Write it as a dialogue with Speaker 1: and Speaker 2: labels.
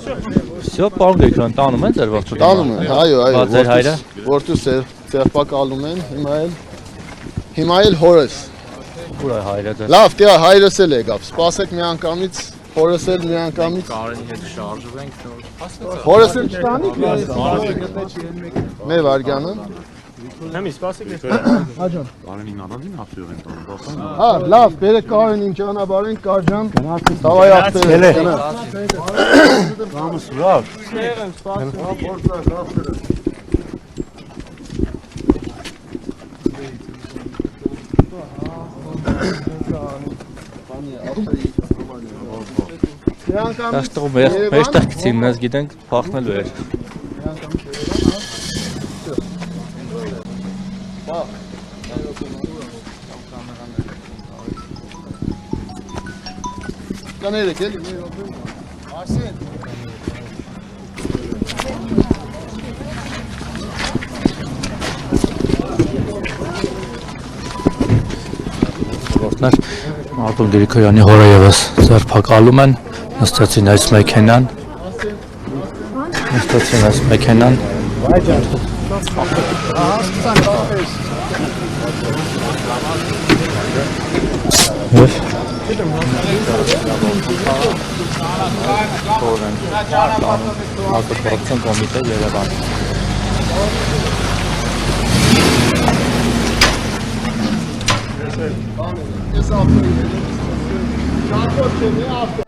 Speaker 1: Всё, պարոն Գրիգորյան, տանում են ձեր որդու։
Speaker 2: Տանում են, այո,
Speaker 1: Ձեր հայրը։
Speaker 2: Որդու սերպակալում են, հիմա էլ հորս։
Speaker 1: Ուր է հայրը ձեր։
Speaker 2: Լավ, տիա հայրս էլ եկավ, սպասեք մի անգամից, հորս էլ մի անգամից։
Speaker 3: Կարենի հետ շարժվենք նոր։
Speaker 2: Հորս էլ չտանիք մեր վարգյանը։
Speaker 4: Համի սպասեք ես։
Speaker 3: Կարենին առանձին հացույց են տանում։
Speaker 2: Հա, լավ, բերեք Կարենին ճանապարհենք Կարջան։ Տավայ ախտեր։
Speaker 4: Համս լավ։
Speaker 1: Դաշտում մեծ տակցին մեզ գիտենք փախնելու էր։
Speaker 2: Կաներեք էլի։ Արսեն։
Speaker 1: Որդներ Արտոն Գրիգորյանի հորը եւս ձերբակալում են, նստեցին այս մեքենան։ Արտադրության կոմիտե Երևան։
Speaker 2: Ես ապրել եմ։ Շարքոտ չեմ, ապրել։